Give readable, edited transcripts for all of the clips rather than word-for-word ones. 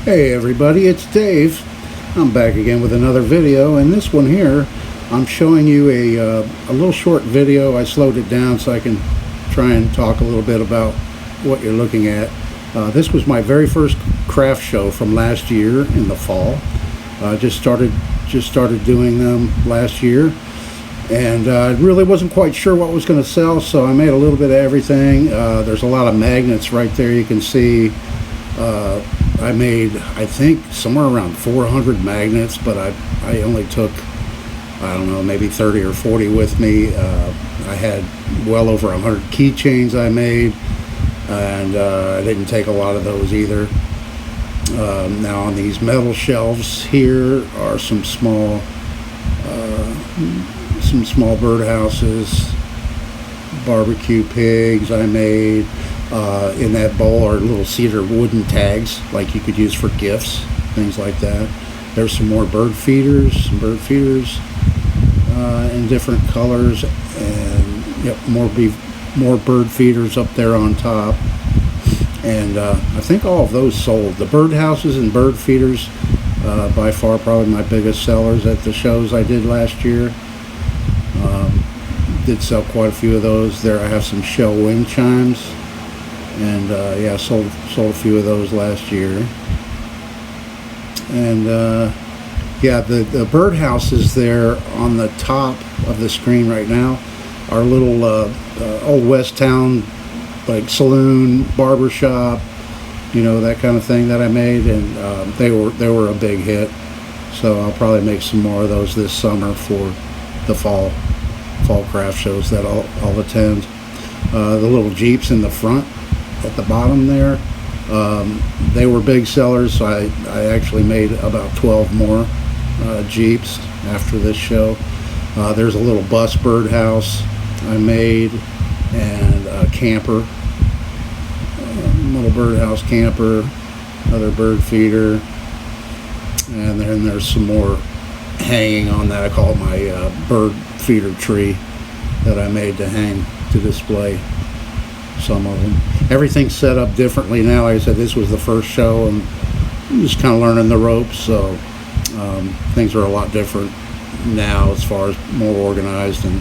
Hey everybody, it's Dave. I'm back again with another video, and this one here I'm showing you a little short video. I slowed it down so I can try and talk a little bit about what you're looking at. This was my very first craft show from last year in the fall. Just started doing them last year, and I really wasn't quite sure what was going to sell, so I made a little bit of everything. There's a lot of magnets right there, you can see. I made, I think, somewhere around 400 magnets, but I only took, I don't know, maybe 30 or 40 with me. I had well over 100 keychains I made, and I didn't take a lot of those either. Now on these metal shelves here are some small birdhouses, barbecue pigs I made. In that bowl are little cedar wooden tags like you could use for gifts, things like that. There's some more bird feeders, in different colors, and yep, more bird feeders up there on top. And I think all of those sold. The birdhouses and bird feeders, by far probably my biggest sellers at the shows I did last year. Did sell quite a few of those. There I have some shell wind chimes, and yeah, sold a few of those last year. And yeah, the birdhouses there on the top of the screen right now are little old West Town, like saloon, barber shop, you know, that kind of thing that I made, and they were a big hit. So I'll probably make some more of those this summer for the fall craft shows that I'll attend. The little Jeeps in the front at the bottom there, they were big sellers, so I actually made about 12 more Jeeps after this show. There's a little bus birdhouse I made, and a camper, little birdhouse camper, another bird feeder, and then there's some more hanging on that. I call it my bird feeder tree that I made to hang to display some of them. Everything's set up differently now. Like I said, this was the first show, and I'm just kind of learning the ropes, so things are a lot different now as far as more organized and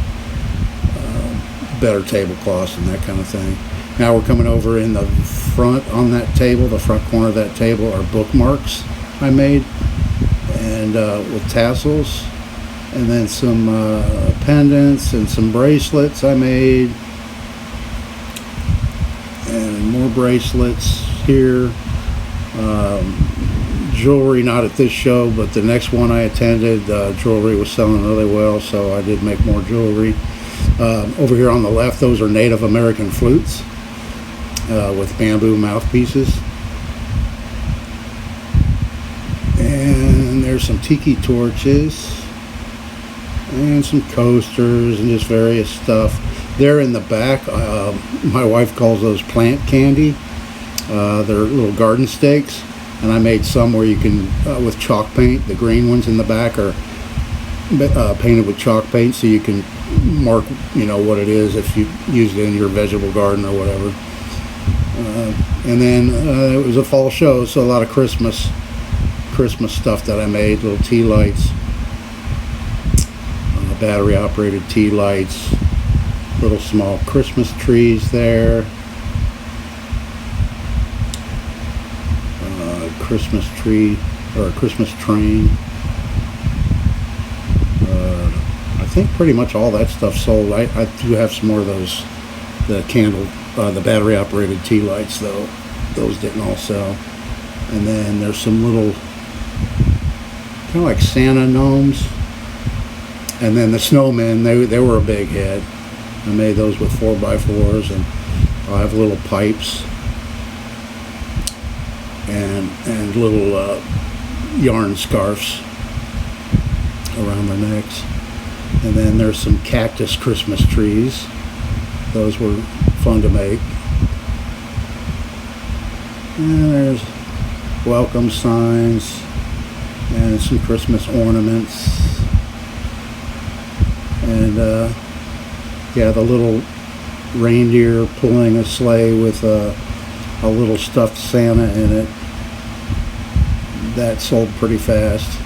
better tablecloths and that kind of thing. Now we're coming over in the front on that table, the front corner of that table are bookmarks I made, and with tassels, and then some pendants and some bracelets I made, and more bracelets here. Jewelry, not at this show, but the next one I attended, jewelry was selling really well, so I did make more jewelry. Over here on the left, those are Native American flutes with bamboo mouthpieces. And there's some tiki torches and some coasters and just various stuff. There in the back, my wife calls those plant candy. They're little garden stakes, and I made some where you can, with chalk paint, the green ones in the back are painted with chalk paint, so you can mark, you know, what it is if you used it in your vegetable garden or whatever. And then it was a fall show, so a lot of Christmas stuff that I made, little tea lights, battery operated tea lights, little small Christmas trees there, Christmas tree or a Christmas train. I think pretty much all that stuff sold. I do have some more of those, the battery operated tea lights though. Those didn't all sell. And then there's some little kind of like Santa gnomes. And then the snowmen, they were a big hit. I made those with 4x4s, and I have little pipes and little yarn scarves around their necks. And then there's some cactus Christmas trees. Those were fun to make. And there's welcome signs and some Christmas ornaments. And yeah, the little reindeer pulling a sleigh with a little stuffed Santa in it. that sold pretty fast.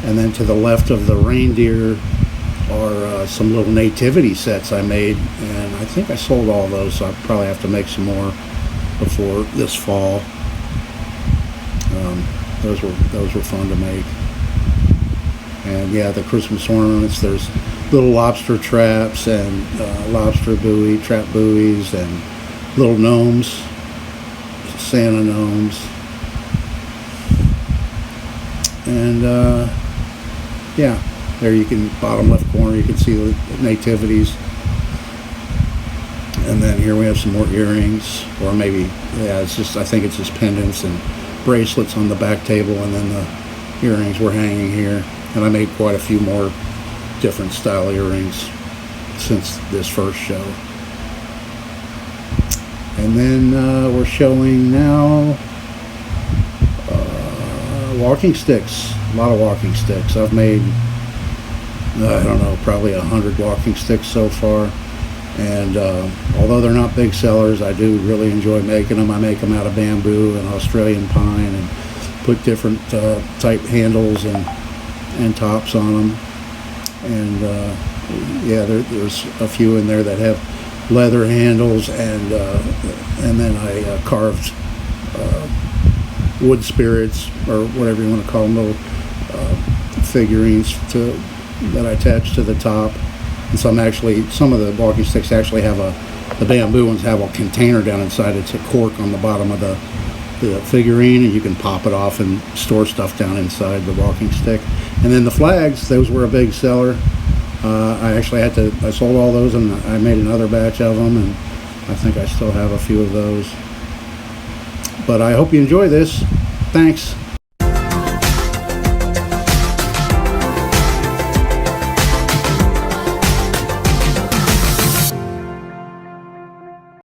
And then to the left of the reindeer are some little nativity sets I made, and I think I sold all those, so I'll probably have to make some more before this fall. Those were fun to make. And yeah, the Christmas ornaments, there's little lobster traps and lobster trap buoys, and little gnomes, Santa gnomes. And yeah, there you can, bottom left corner, you can see the nativities. And then here we have some more earrings, or maybe, yeah, it's just, I think it's just pendants and bracelets on the back table, and then the earrings were hanging here. And I made quite a few more different style earrings since this first show. And then we're showing now walking sticks. A lot of walking sticks. I've made, I don't know, probably 100 walking sticks so far. And although they're not big sellers, I do really enjoy making them. I make them out of bamboo and Australian pine, and put different type handles and tops on them. And yeah, there's a few in there that have leather handles, and then I carved wood spirits, or whatever you want to call them, little figurines that I attach to the top. And some of the walking sticks actually have the bamboo ones have a container down inside. It's a cork on the bottom of the figurine, and you can pop it off and store stuff down inside the walking stick. And then the flags, those were a big seller. I sold all those, and I made another batch of them, and I think I still have a few of those. But I hope you enjoy this. Thanks.